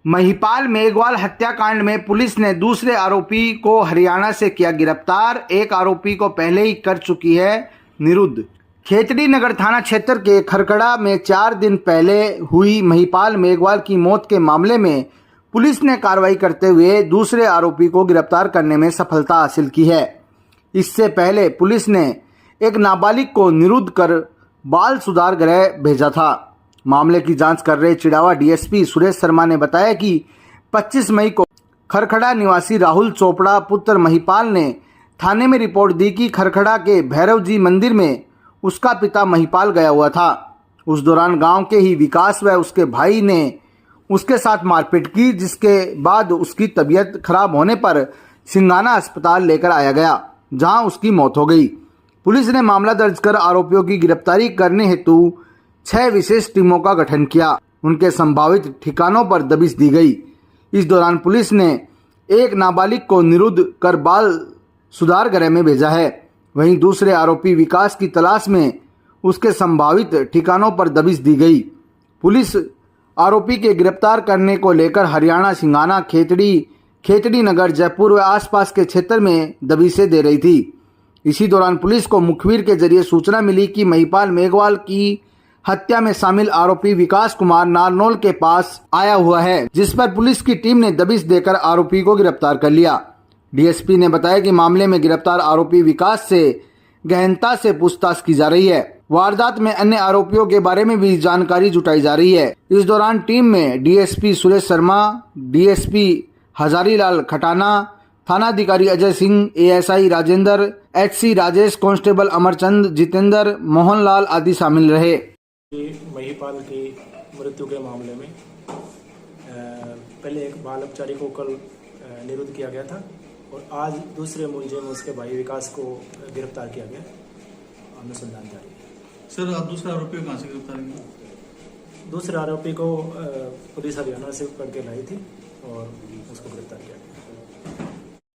महिपाल मेघवाल हत्याकांड में पुलिस ने दूसरे आरोपी को हरियाणा से किया गिरफ्तार। एक आरोपी को पहले ही कर चुकी है निरुद्ध। खेतड़ी नगर थाना क्षेत्र के खरखड़ा में 4 दिन पहले हुई महिपाल मेघवाल की मौत के मामले में पुलिस ने कार्रवाई करते हुए दूसरे आरोपी को गिरफ्तार करने में सफलता हासिल की है। इससे पहले पुलिस ने एक नाबालिग को निरुद्ध कर बाल सुधार गृह भेजा था। मामले की जांच कर रहे चिड़ावा डीएसपी सुरेश शर्मा ने बताया कि 25 मई को खरखड़ा निवासी राहुल चोपड़ा पुत्र महिपाल ने थाने में रिपोर्ट दी कि खरखड़ा के भैरव जी मंदिर में उसका पिता महिपाल गया हुआ था। उस दौरान गांव के ही विकास व उसके भाई ने उसके साथ मारपीट की, जिसके बाद उसकी तबीयत खराब होने पर सिंघाना अस्पताल लेकर आया गया, जहां उसकी मौत हो गई। पुलिस ने मामला दर्ज कर आरोपियों की गिरफ्तारी करने हेतु 6 विशेष टीमों का गठन किया। उनके संभावित ठिकानों पर दबिश दी गई। इस दौरान पुलिस ने एक नाबालिग को निरुद्ध कर बाल सुधार गृह में भेजा है। वहीं दूसरे आरोपी विकास की तलाश में उसके संभावित ठिकानों पर दबिश दी गई। पुलिस आरोपी के गिरफ्तार करने को लेकर हरियाणा, सिंघाना, खेतड़ी नगर, जयपुर व आसपास के क्षेत्र में दबिशें दे रही थी। इसी दौरान पुलिस को मुखबिर के जरिए सूचना मिली कि महिपाल मेघवाल की हत्या में शामिल आरोपी विकास कुमार नारनौल के पास आया हुआ है, जिस पर पुलिस की टीम ने दबिश देकर आरोपी को गिरफ्तार कर लिया। डीएसपी ने बताया कि मामले में गिरफ्तार आरोपी विकास से गहनता से पूछताछ की जा रही है। वारदात में अन्य आरोपियों के बारे में भी जानकारी जुटाई जा रही है। इस दौरान टीम में डीएसपी सुरेश शर्मा, डीएसपी हजारीलाल खटाना, थानाधिकारी Ajay Singh, ASI Rajendra, HC Rajesh, constable Amarchand, Jitendra, Mohanlal आदि शामिल रहे। महिपाल की मृत्यु के मामले में पहले एक बाल अपचारी को कल निरुद्ध किया गया था और आज दूसरे मुलजिम उसके भाई विकास को गिरफ्तार किया गया। अनुसंधान जारी है। सर, आप दूसरे आरोपी को कहाँ से गिरफ्तार किया? दूसरे आरोपी को पुलिस हरियाणा से पकड़ के लाई थी और उसको गिरफ्तार किया गया।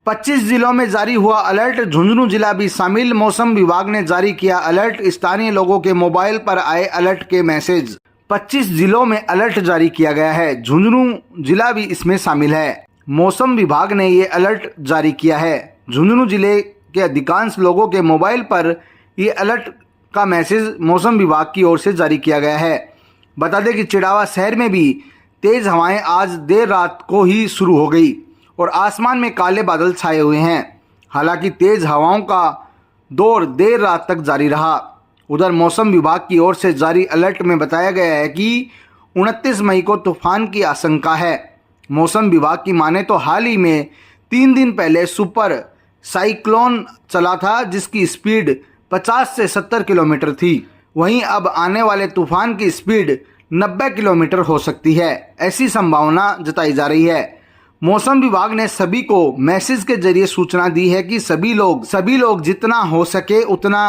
25 जिलों में जारी हुआ अलर्ट, झुंझुनू जिला भी शामिल। मौसम विभाग ने जारी किया अलर्ट। स्थानीय लोगों के मोबाइल पर आए अलर्ट के मैसेज। 25 जिलों में अलर्ट जारी किया गया है। झुंझुनू जिला भी इसमें शामिल है। मौसम विभाग ने ये अलर्ट जारी किया है। झुंझुनू जिले के अधिकांश लोगों के मोबाइल पर ये अलर्ट का मैसेज मौसम विभाग की ओर से जारी किया गया है। बता दें कि चिड़ावा शहर में भी तेज हवाएं आज देर रात को ही शुरू हो गई और आसमान में काले बादल छाए हुए हैं। हालांकि तेज हवाओं का दौर देर रात तक जारी रहा। उधर मौसम विभाग की ओर से जारी अलर्ट में बताया गया है कि 29 मई को तूफान की आशंका है। मौसम विभाग की माने तो हाल ही में 3 दिन पहले सुपर साइक्लोन चला था, जिसकी स्पीड 50 से 70 किलोमीटर थी। वहीं अब आने वाले तूफान की स्पीड 90 किलोमीटर हो सकती है, ऐसी संभावना जताई जा रही है। मौसम विभाग ने सभी को मैसेज के जरिए सूचना दी है कि सभी लोग जितना हो सके उतना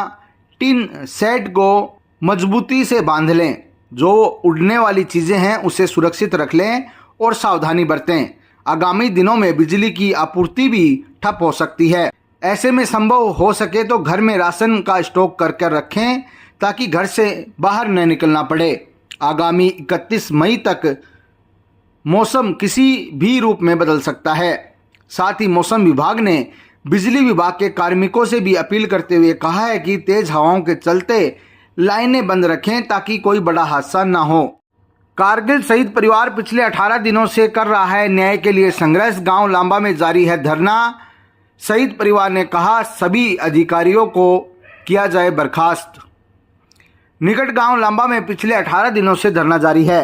टिन सेट को मजबूती से बांध लें। जो उड़ने वाली चीजें हैं उसे सुरक्षित रख लें और सावधानी बरतें। आगामी दिनों में बिजली की आपूर्ति भी ठप हो सकती है। ऐसे में संभव हो सके तो घर में राशन का स्टॉक कर रखें ताकि घर से बाहर न निकलना पड़े। आगामी 31 मई तक मौसम किसी भी रूप में बदल सकता है। साथ ही मौसम विभाग ने बिजली विभाग के कार्मिकों से भी अपील करते हुए कहा है कि तेज हवाओं के चलते लाइनें बंद रखें ताकि कोई बड़ा हादसा न हो। कारगिल शहीद परिवार पिछले 18 दिनों से कर रहा है न्याय के लिए संघर्ष। गांव लांबा में जारी है धरना। शहीद परिवार ने कहा सभी अधिकारियों को किया जाए बर्खास्त। निकट गांव लांबा में पिछले 18 दिनों से धरना जारी है।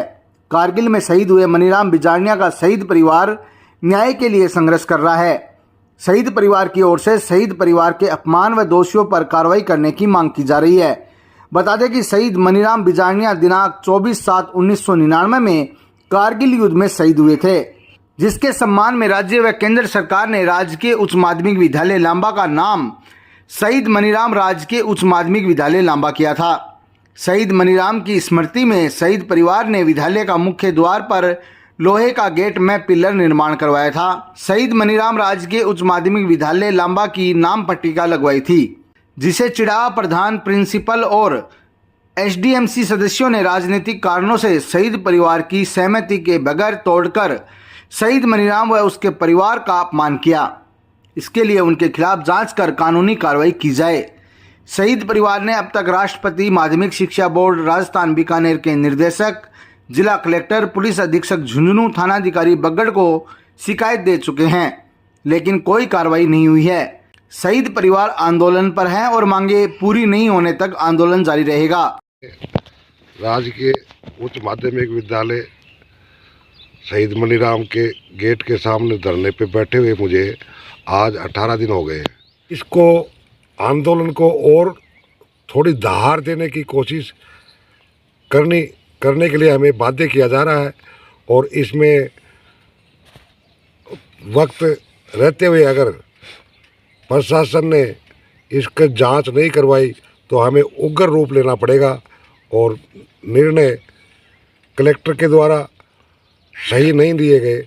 कारगिल में शहीद हुए मनीराम बिजारनिया का शहीद परिवार न्याय के लिए संघर्ष कर रहा है। शहीद परिवार की ओर से शहीद परिवार के अपमान व दोषियों पर कार्रवाई करने की मांग की जा रही है। बता दें कि शहीद मनीराम बिजारनिया दिनांक 24/7/1999 में कारगिल युद्ध में शहीद हुए थे, जिसके सम्मान में राज्य व केंद्र सरकार ने राजकीय उच्च माध्यमिक विद्यालय लांबा का नाम शहीद मनीराम राजकीय उच्च माध्यमिक विद्यालय लांबा किया था। शहीद मनीराम की स्मृति में शहीद परिवार ने विद्यालय का मुख्य द्वार पर लोहे का गेट में पिलर निर्माण करवाया था। शहीद मनीराम राजकीय उच्च माध्यमिक विद्यालय लांबा की नाम पट्टिका लगवाई थी, जिसे चिड़ावा प्रधान, प्रिंसिपल और एसडीएमसी सदस्यों ने राजनीतिक कारणों से शहीद परिवार की सहमति के बगैर तोड़कर शहीद मनीराम व उसके परिवार का अपमान किया। इसके लिए उनके खिलाफ जांच कर कानूनी कार्रवाई की जाए। शहीद परिवार ने अब तक राष्ट्रपति माध्यमिक शिक्षा बोर्ड राजस्थान बीकानेर के निर्देशक, जिला कलेक्टर, पुलिस अधीक्षक झुंझुनू, थानाधिकारी बगड़ को शिकायत दे चुके हैं, लेकिन कोई कार्रवाई नहीं हुई है। शहीद परिवार आंदोलन पर है और मांगे पूरी नहीं होने तक आंदोलन जारी रहेगा। राजकीय उच्च माध्यमिक विद्यालय शहीद मनीराम के गेट के सामने धरने पे बैठे हुए मुझे आज 18 दिन हो गए। इसको आंदोलन को और थोड़ी दहाड़ देने की कोशिश करने के लिए हमें बाध्य किया जा रहा है और इसमें वक्त रहते हुए अगर प्रशासन ने इसका जांच नहीं करवाई तो हमें उग्र रूप लेना पड़ेगा और निर्णय कलेक्टर के द्वारा सही नहीं दिए गए।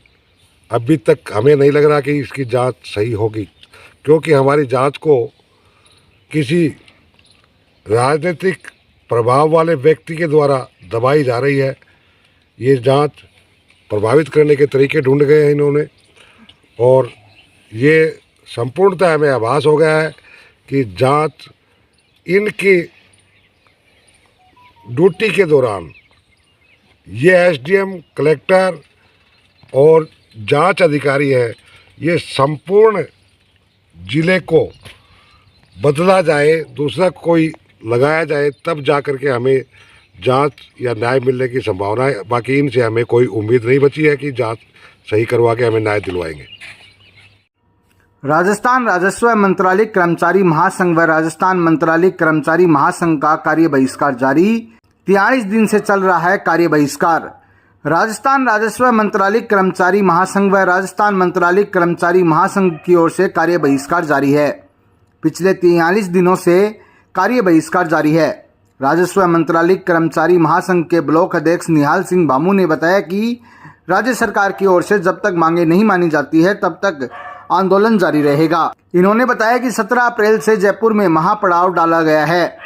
अभी तक हमें नहीं लग रहा कि इसकी जांच सही होगी, क्योंकि हमारी जांच को किसी राजनीतिक प्रभाव वाले व्यक्ति के द्वारा दबाई जा रही है। ये जांच प्रभावित करने के तरीके ढूंढ गए हैं इन्होंने और ये संपूर्णतः हमें आभास हो गया है कि जांच इनकी ड्यूटी के दौरान ये एसडीएम, कलेक्टर और जांच अधिकारी है, ये संपूर्ण जिले को बदला जाए, दूसरा कोई लगाया जाए, तब जा कर के हमें जांच या न्याय मिलने की संभावना है। बाकी इनसे हमें कोई उम्मीद नहीं बची है कि जांच सही करवा के हमें न्याय दिलवाएंगे। राजस्थान राजस्व मंत्रालय कर्मचारी महासंघ व राजस्थान मंत्रालय कर्मचारी महासंघ का कार्य बहिष्कार जारी। 43 दिन से चल रहा है कार्य बहिष्कार। राजस्थान राजस्व मंत्रालय कर्मचारी महासंघ व राजस्थान मंत्रालय कर्मचारी महासंघ की ओर से कार्य बहिष्कार जारी है। पिछले 43 दिनों से कार्य बहिष्कार जारी है। राजस्व मंत्रालय कर्मचारी महासंघ के ब्लॉक अध्यक्ष निहाल सिंह भामू ने बताया कि राज्य सरकार की ओर से जब तक मांगे नहीं मानी जाती है तब तक आंदोलन जारी रहेगा। इन्होंने बताया कि 17 अप्रैल से जयपुर में महापड़ाव डाला गया है,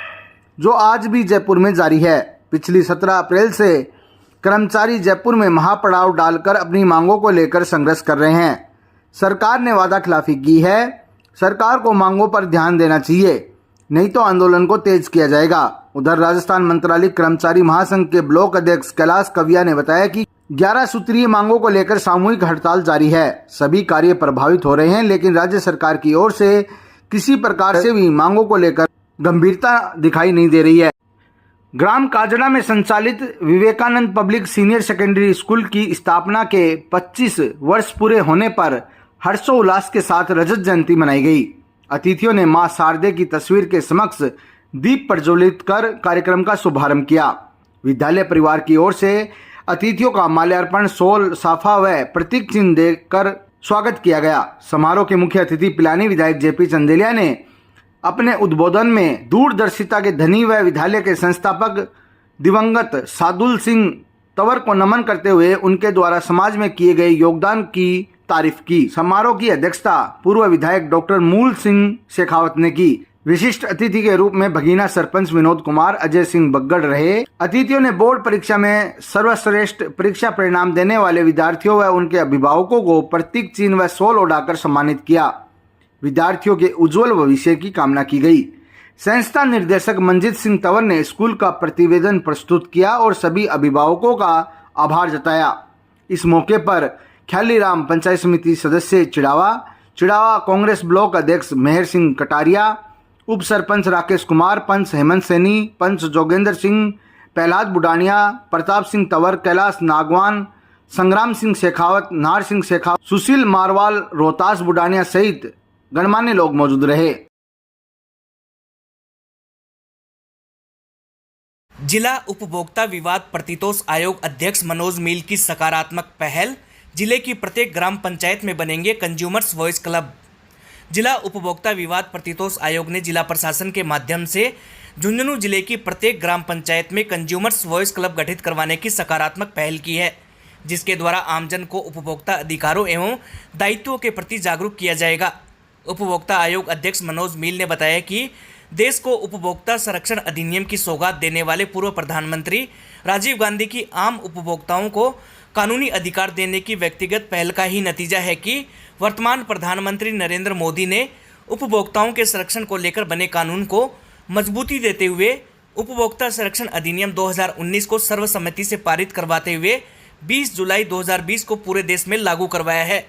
जो आज भी जयपुर में जारी है। पिछली 17 अप्रैल से कर्मचारी जयपुर में महापड़ाव डालकर अपनी मांगों को लेकर संघर्ष कर रहे हैं। सरकार ने वादा खिलाफी की है। सरकार को मांगों पर ध्यान देना चाहिए, नहीं तो आंदोलन को तेज किया जाएगा। उधर राजस्थान मंत्रालय कर्मचारी महासंघ के ब्लॉक अध्यक्ष कैलाश कविया ने बताया कि 11 सूत्रीय मांगों को लेकर सामूहिक हड़ताल जारी है। सभी कार्य प्रभावित हो रहे हैं, लेकिन राज्य सरकार की ओर से किसी प्रकार से भी मांगों को लेकर गंभीरता दिखाई नहीं दे रही है। ग्राम काजड़ा में संचालित Vivekananda public senior secondary school की स्थापना के 25 वर्ष पूरे होने पर हर्षोल्लास के साथ रजत जयंती मनाई गई। अतिथियों ने मां शारदे की तस्वीर के समक्ष दीप प्रज्वलित कर कार्यक्रम का शुभारंभ किया। विद्यालय परिवार की ओर से अतिथियों का माल्यार्पण, शॉल, साफा व प्रतीक चिन्ह देकर स्वागत किया गया। समारोह के मुख्य अतिथि पिलानी विधायक जेपी चंदेलिया ने अपने उद्बोधन में दूरदर्शिता के धनी व विद्यालय के संस्थापक दिवंगत सादुल सिंह तंवर को नमन करते हुए उनके द्वारा समाज में किए गए योगदान की तारीफ की। समारोह की अध्यक्षता पूर्व विधायक डॉक्टर मूल सिंह शेखावत ने की। विशिष्ट अतिथि के रूप में भगीना सरपंच विनोद कुमार, अजय सिंह बग्गड़ रहे। अतिथियों ने बोर्ड परीक्षा में सर्वश्रेष्ठ परीक्षा परिणाम देने वाले विद्यार्थियों व उनके अभिभावकों को प्रतीक चिन्ह व शॉल उड़ाकर सम्मानित किया। विद्यार्थियों के उज्जवल भविष्य की कामना की गई। संस्था निर्देशक मंजीत सिंह तंवर ने स्कूल का प्रतिवेदन प्रस्तुत किया और सभी अभिभावकों का आभार जताया। इस मौके पर ख्यालीराम पंचायत समिति सदस्य चिड़ावा, कांग्रेस ब्लॉक अध्यक्ष मेहर सिंह कटारिया, उप सरपंच राकेश कुमार, पंच हेमंत सैनी, पंच जोगेंद्र सिंह, प्रहलाद बुडानिया, प्रताप सिंह तंवर, कैलाश नागवान, संग्राम सिंह शेखावत, नार सिंह शेखावत, सुशील मारवाल, रोहतास बुडानिया सहित गणमान्य लोग मौजूद रहे। जिला उपभोक्ता विवाद प्रतितोष आयोग अध्यक्ष मनोज मील की सकारात्मक पहल। जिले की प्रत्येक ग्राम पंचायत में बनेंगे कंज्यूमर्स वॉइस क्लब। जिला उपभोक्ता विवाद प्रतितोष आयोग ने जिला प्रशासन के माध्यम से झुंझुनू जिले की प्रत्येक ग्राम पंचायत में कंज्यूमर्स वॉइस क्लब गठित करवाने की सकारात्मक पहल की है, जिसके द्वारा आमजन को उपभोक्ता अधिकारों एवं दायित्वों के प्रति जागरूक किया जाएगा। उपभोक्ता आयोग अध्यक्ष मनोज मील ने बताया कि देश को उपभोक्ता संरक्षण अधिनियम की सौगात देने वाले पूर्व प्रधानमंत्री राजीव गांधी की आम उपभोक्ताओं को कानूनी अधिकार देने की व्यक्तिगत पहल का ही नतीजा है कि वर्तमान प्रधानमंत्री नरेंद्र मोदी ने उपभोक्ताओं के संरक्षण को लेकर बने कानून को मजबूती देते हुए उपभोक्ता संरक्षण अधिनियम 2019 को सर्वसम्मति से पारित करवाते हुए 20 जुलाई 2020 को पूरे देश में लागू करवाया है।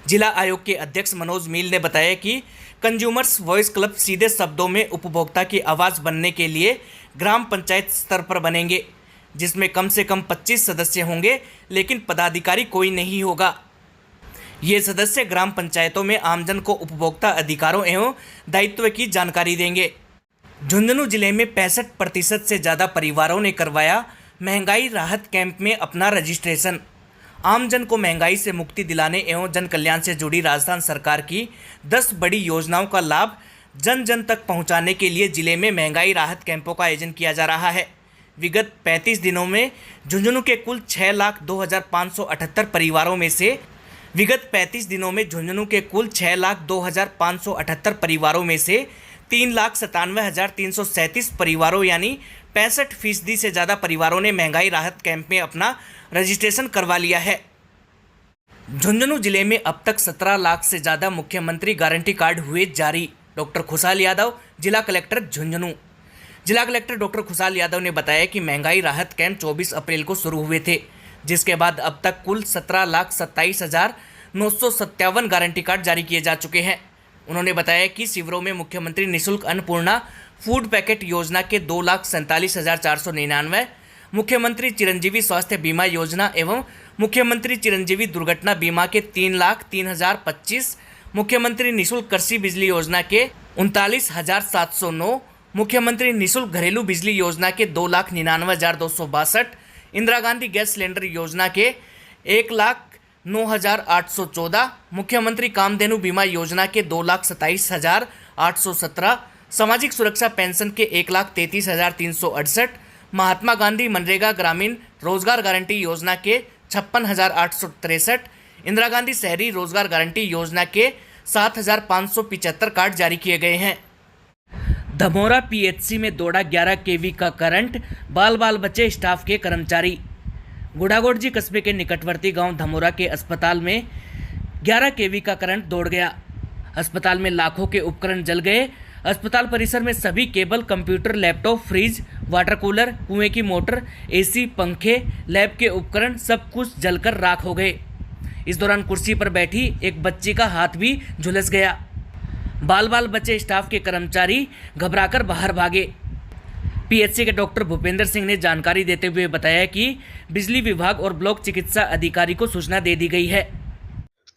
जिला आयोग के अध्यक्ष मनोज मील ने बताया कि कंज्यूमर्स वॉइस क्लब सीधे शब्दों में उपभोक्ता की आवाज़ बनने के लिए ग्राम पंचायत स्तर पर बनेंगे, जिसमें कम से कम 25 सदस्य होंगे, लेकिन पदाधिकारी कोई नहीं होगा। ये सदस्य ग्राम पंचायतों में आमजन को उपभोक्ता अधिकारों एवं दायित्व की जानकारी देंगे। झुंझुनू जिले में 65% से ज़्यादा परिवारों ने करवाया महंगाई राहत कैंप में अपना रजिस्ट्रेशन। आमजन को महंगाई से मुक्ति दिलाने एवं जन कल्याण से जुड़ी राजस्थान सरकार की 10 बड़ी योजनाओं का लाभ जन जन तक पहुंचाने के लिए जिले में महंगाई राहत कैंपों का आयोजन किया जा रहा है। विगत 35 दिनों में झुंझुनू के कुल 6,02,578 परिवारों में से 3,97,337 परिवारों यानी 65% से ज़्यादा परिवारों ने महंगाई राहत कैंप में अपना रजिस्ट्रेशन करवा लिया है। झुंझुनू जिले में अब तक 17 लाख से ज़्यादा मुख्यमंत्री गारंटी कार्ड हुए जारी। डॉक्टर खुशहाल यादव, जिला कलेक्टर झुंझुनू। जिला कलेक्टर डॉक्टर खुशहाल यादव ने बताया कि महंगाई राहत कैंप 24 अप्रैल को शुरू हुए थे, जिसके बाद अब तक कुल 17,27,957 गारंटी कार्ड जारी किए जा चुके हैं। उन्होंने बताया कि शिविरों में मुख्यमंत्री निःशुल्क अन्नपूर्णा फूड पैकेट योजना के 2,47,499, मुख्यमंत्री चिरंजीवी स्वास्थ्य बीमा योजना एवं मुख्यमंत्री चिरंजीवी दुर्घटना बीमा के 3,03,025, मुख्यमंत्री निःशुल्क कृषि बिजली योजना के 39,709, मुख्यमंत्री निःशुल्क घरेलू बिजली योजना के 2,99,262, इंदिरा गांधी गैस सिलेंडर योजना के 1,09,814, मुख्यमंत्री कामधेनु बीमा योजना के 2,27,817, सामाजिक सुरक्षा पेंशन के 1,33,368, महात्मा गांधी मनरेगा ग्रामीण रोजगार गारंटी योजना के 56,863, इंदिरा गांधी शहरी रोजगार गारंटी योजना के 7,575 कार्ड जारी किए गए हैं। धमोरा पीएचसी में दौड़ा 11 केवी का करंट, बाल बाल बचे स्टाफ के कर्मचारी। गुड़ागोड़जी कस्बे के निकटवर्ती गांव धमोरा के अस्पताल में 11 केवी का करंट दौड़ गया। अस्पताल में लाखों के उपकरण जल गए। अस्पताल परिसर में सभी cable, computer, laptop, fridge, water cooler, कुएं की मोटर, एसी, पंखे, लैब के उपकरण सब कुछ जलकर राख हो गए। इस दौरान कुर्सी पर बैठी एक बच्ची का हाथ भी झुलस गया। बाल बाल बचे स्टाफ के कर्मचारी घबराकर बाहर भागे। पीएचसी के डॉक्टर भूपेंद्र सिंह ने जानकारी देते हुए बताया कि बिजली विभाग और ब्लॉक चिकित्सा अधिकारी को सूचना दे दी गई है।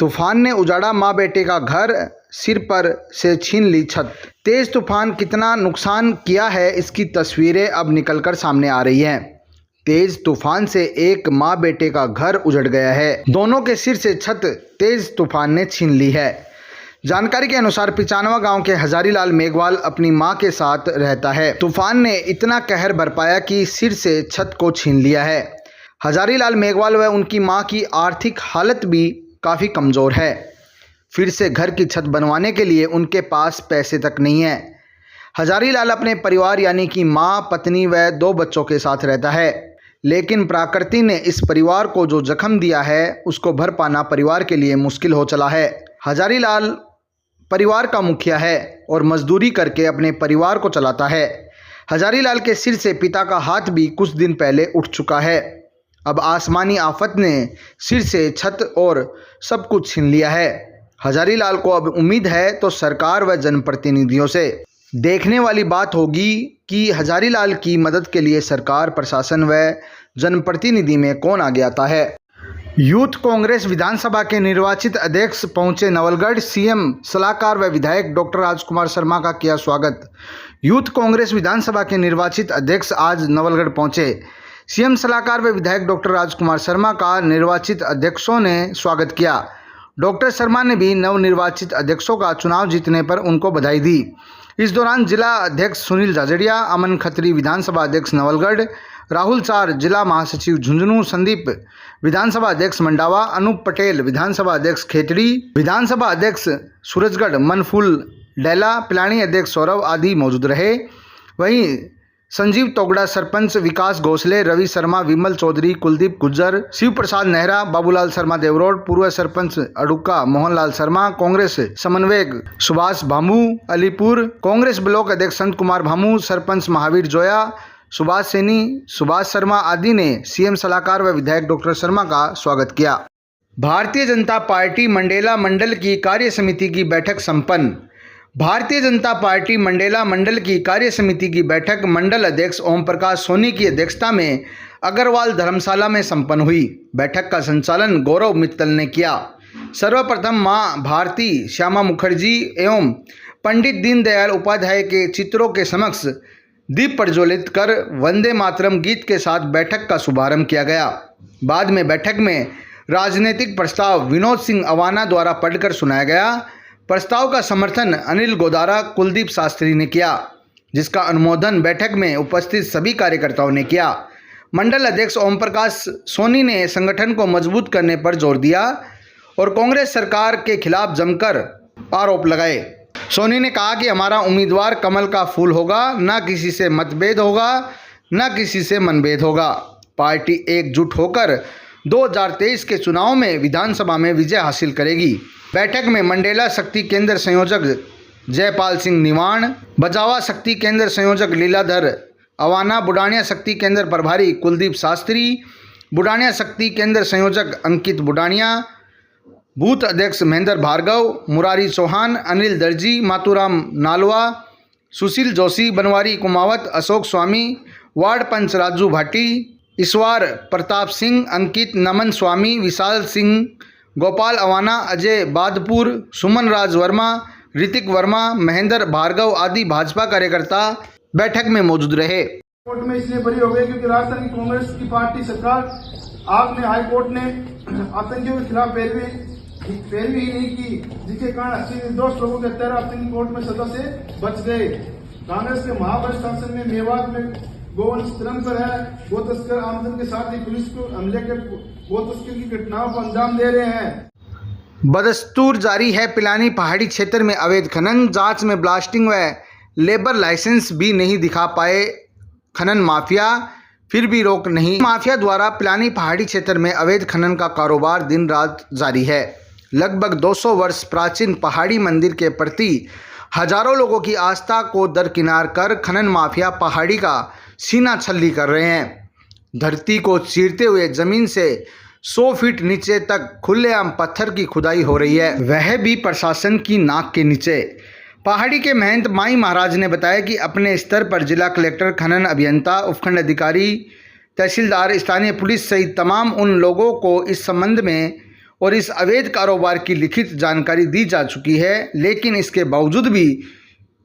तूफान ने उजाड़ा माँ बेटे का घर, सिर पर से छीन ली छत। तेज तूफान कितना नुकसान किया है, इसकी तस्वीरें अब निकलकर सामने आ रही हैं। तेज तूफान से एक माँ बेटे का घर उजड़ गया है। दोनों के सिर से छत तेज तूफान ने छीन ली है। जानकारी के अनुसार पिचानवा गांव के हजारीलाल मेघवाल अपनी मां के साथ रहता है। तूफान ने इतना कहर बरपाया कि सिर से छत को छीन लिया है। हजारीलाल मेघवाल व उनकी मां की आर्थिक हालत भी काफ़ी कमज़ोर है। फिर से घर की छत बनवाने के लिए उनके पास पैसे तक नहीं है। हजारीलाल अपने परिवार यानी कि मां, पत्नी व 2 बच्चों के साथ रहता है, लेकिन प्रकृति ने इस परिवार को जो जख्म दिया है उसको भर पाना परिवार के लिए मुश्किल हो चला है। हजारीलाल परिवार का मुखिया है और मजदूरी करके अपने परिवार को चलाता है। हजारीलाल के सिर से पिता का हाथ भी कुछ दिन पहले उठ चुका है। अब आसमानी आफत ने सिर से छत और सब कुछ छीन लिया है। हजारीलाल को अब उम्मीद है तो सरकार व जनप्रतिनिधियों से। देखने वाली बात होगी कि हजारीलाल की मदद के लिए सरकार, प्रशासन व जनप्रतिनिधि में कौन आगे आता है। यूथ कांग्रेस विधानसभा के निर्वाचित अध्यक्ष पहुंचे नवलगढ़। सीएम सलाहकार व विधायक डॉक्टर राजकुमार शर्मा का किया स्वागत। यूथ कांग्रेस विधानसभा के निर्वाचित अध्यक्ष आज नवलगढ़ पहुंचे। सीएम सलाहकार व विधायक डॉक्टर राजकुमार शर्मा का निर्वाचित अध्यक्षों ने स्वागत किया। डॉक्टर शर्मा ने भी नवनिर्वाचित अध्यक्षों का चुनाव जीतने पर उनको बधाई दी। इस दौरान जिला अध्यक्ष सुनील जाजड़िया, अमन खत्री विधानसभा अध्यक्ष नवलगढ़, राहुल चार जिला महासचिव झुंझुनू, संदीप विधानसभा अध्यक्ष मंडावा, अनूप पटेल विधानसभा अध्यक्ष खेतड़ी, विधानसभा अध्यक्ष सूरजगढ़ मनफूल डेला पिलानी अध्यक्ष सौरभ आदि मौजूद रहे। वहीं संजीव तोगड़ा, सरपंच विकास घोसले, रवि शर्मा, विमल चौधरी, कुलदीप गुज्जर, शिव प्रसाद नेहरा, बाबूलाल शर्मा देवरोड, पूर्व सरपंच अडुक्का मोहनलाल शर्मा, कांग्रेस समन्वयक सुभाष भामू अलीपुर, कांग्रेस ब्लॉक अध्यक्ष संत कुमार भामू, सरपंच महावीर जोया, सुभाष सैनी, सुभाष शर्मा आदि ने सीएम सलाहकार व विधायक डॉक्टर शर्मा का स्वागत किया। भारतीय जनता पार्टी मंडेला मंडल की कार्य समिति की बैठक संपन्न। भारतीय जनता पार्टी मंडेला मंडल की कार्य समिति की बैठक मंडल अध्यक्ष ओम प्रकाश सोनी की अध्यक्षता में अग्रवाल धर्मशाला में संपन्न हुई। बैठक का संचालन गौरव मित्तल ने किया। सर्वप्रथम मां भारती, श्यामा मुखर्जी एवं पंडित दीनदयाल उपाध्याय के चित्रों के समक्ष दीप प्रज्वलित कर वंदे मातरम गीत के साथ बैठक का शुभारंभ किया गया। बाद में बैठक में राजनीतिक प्रस्ताव विनोद सिंह अवाना द्वारा पढ़कर सुनाया गया। प्रस्ताव का समर्थन अनिल गोदारा, कुलदीप शास्त्री ने किया, जिसका अनुमोदन बैठक में उपस्थित सभी कार्यकर्ताओं ने किया। मंडल अध्यक्ष ओम प्रकाश सोनी ने संगठन को मजबूत करने पर जोर दिया और कांग्रेस सरकार के खिलाफ जमकर आरोप लगाए। सोनी ने कहा कि हमारा उम्मीदवार कमल का फूल होगा, न किसी से मतभेद होगा, न किसी से मनभेद होगा। पार्टी एकजुट होकर 2023 के चुनाव में विधानसभा में विजय हासिल करेगी। बैठक में मंडेला शक्ति केंद्र संयोजक जयपाल सिंह निवाण, बजावा शक्ति केंद्र संयोजक लीलाधर अवाना, बुडानिया शक्ति केंद्र प्रभारी कुलदीप शास्त्री, बुडानिया शक्ति केंद्र संयोजक अंकित बुडानिया, बूथ अध्यक्ष महेंद्र भार्गव, मुरारी चौहान, अनिल दर्जी, मातूराम नालवा, सुशील जोशी, बनवारी कुमावत, अशोक स्वामी, वार्ड पंच राजू भाटी, ईश्वर प्रताप सिंह, अंकित, नमन स्वामी, विशाल सिंह, गोपाल अवाना, अजय बादपुर, सुमन राज वर्मा, ऋतिक वर्मा, महेंद्र भार्गव आदि भाजपा कार्यकर्ता बैठक में मौजूद रहे। कोर्ट में इसलिए बरी हो गई क्योंकि राजस्थान की कांग्रेस की पार्टी सरकार आपने हाई कोर्ट ने आतंकियों के खिलाफ पैरवी ही नहीं की, जिसके कारण 80 निर्दोष लोगों के 13 आतंकी कोर्ट में सजा से बच गए। कांग्रेस के महाभ्रष्ट शासन में मेवात में गोवंश निरंतर है। गो तस्कर आमदन के साथ ही पुलिस को हमले के गो तस्कर की घटनाओं को अंजाम दे रहे हैं। बदस्तूर जारी है पिलानी पहाड़ी क्षेत्र में अवैध खनन। जांच में ब्लास्टिंग व लेबर लाइसेंस भी नहीं दिखा पाए खनन माफिया, फिर भी रोक नहीं। माफिया द्वारा पिलानी पहाड़ी क्षेत्र में अवैध खनन का कारोबार दिन रात जारी है। लगभग 200 वर्ष प्राचीन पहाड़ी मंदिर के प्रति हजारों लोगों की आस्था को दरकिनार कर खनन माफिया पहाड़ी का सीना छल्ली कर रहे हैं। धरती को चीरते हुए जमीन से 100 फीट नीचे तक खुलेआम पत्थर की खुदाई हो रही है, वह भी प्रशासन की नाक के नीचे। पहाड़ी के महंत माई महाराज ने बताया कि अपने स्तर पर जिला कलेक्टर, खनन अभियंता, उपखंड अधिकारी, तहसीलदार, स्थानीय पुलिस सहित तमाम उन लोगों को इस संबंध में और इस अवैध कारोबार की लिखित जानकारी दी जा चुकी है, लेकिन इसके बावजूद भी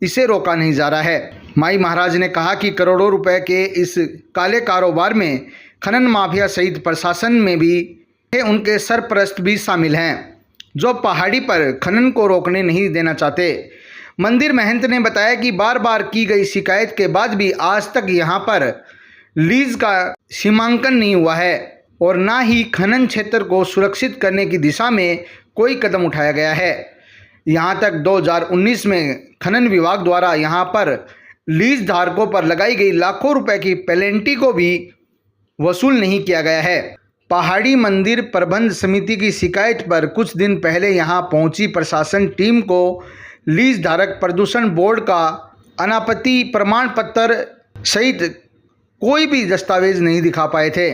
इसे रोका नहीं जा रहा है। माई महाराज ने कहा कि करोड़ों रुपए के इस काले कारोबार में खनन माफिया सहित प्रशासन में भी उनके सरपरस्त भी शामिल हैं, जो पहाड़ी पर खनन को रोकने नहीं देना चाहते। मंदिर महंत ने बताया कि बार बार की गई शिकायत के बाद भी आज तक यहाँ पर लीज का सीमांकन नहीं हुआ है और ना ही खनन क्षेत्र को सुरक्षित करने की दिशा में कोई कदम उठाया गया है। यहाँ तक 2019 में खनन विभाग द्वारा यहाँ पर लीज धारकों पर लगाई गई लाखों रुपए की पेनल्टी को भी वसूल नहीं किया गया है। पहाड़ी मंदिर प्रबंध समिति की शिकायत पर कुछ दिन पहले यहाँ पहुंची प्रशासन टीम को लीज धारक प्रदूषण बोर्ड का अनापत्ति प्रमाण पत्र सहित कोई भी दस्तावेज नहीं दिखा पाए थे।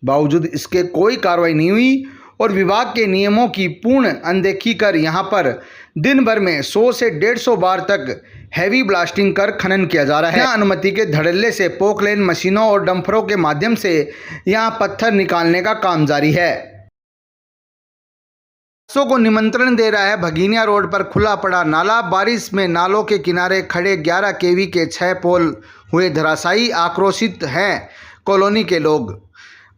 बावजूद इसके कोई कार्रवाई नहीं हुई और विभाग के नियमों की पूर्ण अनदेखी कर यहाँ पर दिन भर में 100 से 150 बार तक हैवी ब्लास्टिंग कर खनन किया जा रहा है। बिना अनुमति के धड़ल्ले से पोकलेन मशीनों और डंफरों के माध्यम से यहाँ पत्थर निकालने का काम जारी है। को निमंत्रण दे रहा है भगीनिया रोड पर खुला पड़ा नाला। बारिश में नालों के किनारे खड़े 11 केवी के 6 पोल हुए धराशायी। आक्रोशित हैं कॉलोनी के लोग।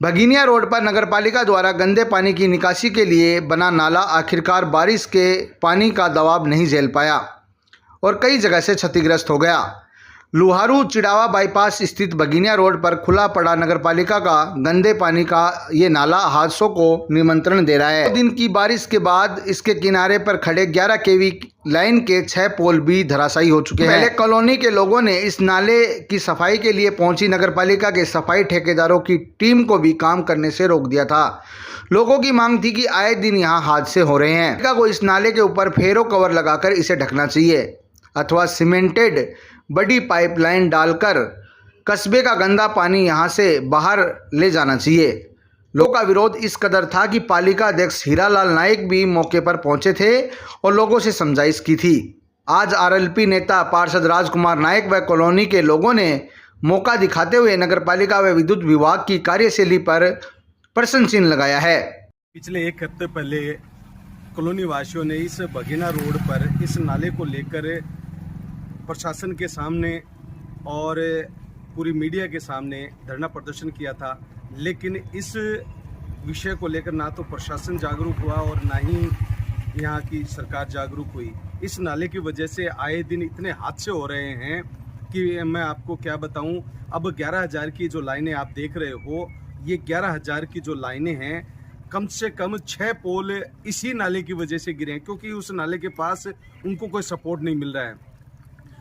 भगीनिया रोड पर नगरपालिका द्वारा गंदे पानी की निकासी के लिए बना नाला आखिरकार बारिश के पानी का दबाव नहीं झेल पाया और कई जगह से क्षतिग्रस्त हो गया। लुहारू चिड़ावा बाईपास स्थित बगिनिया रोड पर खुला पड़ा नगरपालिका का गंदे पानी का ये नाला हादसों को निमंत्रण दे रहा है। 2 दिन की बारिश के बाद इसके किनारे पर खड़े 11 केवी लाइन के 6 पोल भी धराशायी हो चुके हैं। पहले कॉलोनी के लोगों ने इस नाले की सफाई के लिए पहुंची नगरपालिका के सफाई ठेकेदारों की टीम को भी काम करने से रोक दिया था। लोगों की मांग थी कि आए दिन यहाँ हादसे हो रहे हैं, को इस नाले के ऊपर फेरो कवर लगाकर इसे ढकना चाहिए अथवा सीमेंटेड बड़ी पाइपलाइन डालकर कस्बे का गंदा पानी यहां से बाहर ले जाना चाहिए। लोगों का विरोध इस कदर था कि पालिका अध्यक्ष हीरालाल नाइक भी मौके पर पहुंचे थे और लोगों से समझाइश की थी। आज आरएलपी नेता पार्षद राजकुमार नाइक व कॉलोनी के लोगों ने मौका दिखाते हुए नगरपालिका व विद्युत विभाग की कार्यशैली पर प्रश्न चिन्ह लगाया है। पिछले 1 हफ्ते पहले कॉलोनी वासियों ने इस बघेना रोड पर इस नाले को लेकर प्रशासन के सामने और पूरी मीडिया के सामने धरना प्रदर्शन किया था, लेकिन इस विषय को लेकर ना तो प्रशासन जागरूक हुआ और ना ही यहाँ की सरकार जागरूक हुई। इस नाले की वजह से आए दिन इतने हादसे हो रहे हैं कि मैं आपको क्या बताऊं। अब 11,000 की जो लाइनें आप देख रहे हो, ये 11,000 की जो लाइनें हैं, कम से कम 6 पोल इसी नाले की वजह से गिरे हैं, क्योंकि उस नाले के पास उनको कोई सपोर्ट नहीं मिल रहा है।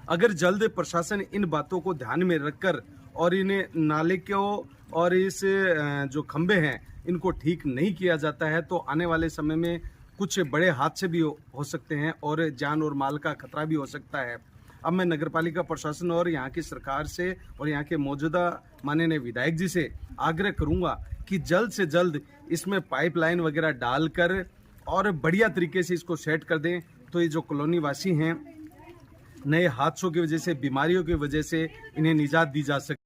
अगर जल्द प्रशासन इन बातों को ध्यान में रखकर और इन नाले को और इस जो खंबे हैं इनको ठीक नहीं किया जाता है तो आने वाले समय में कुछ बड़े हादसे भी हो सकते हैं और जान और माल का खतरा भी हो सकता है। अब मैं नगरपालिका प्रशासन और यहाँ की सरकार से और यहाँ के मौजूदा माननीय विधायक जी से आग्रह करूँगा कि जल्द से जल्द इसमें पाइपलाइन वगैरह डालकर और बढ़िया तरीके से इसको सेट कर दें, तो ये जो कॉलोनी वासी हैं नए हादसों की वजह से, बीमारियों की वजह से इन्हें निजात दी जा सके।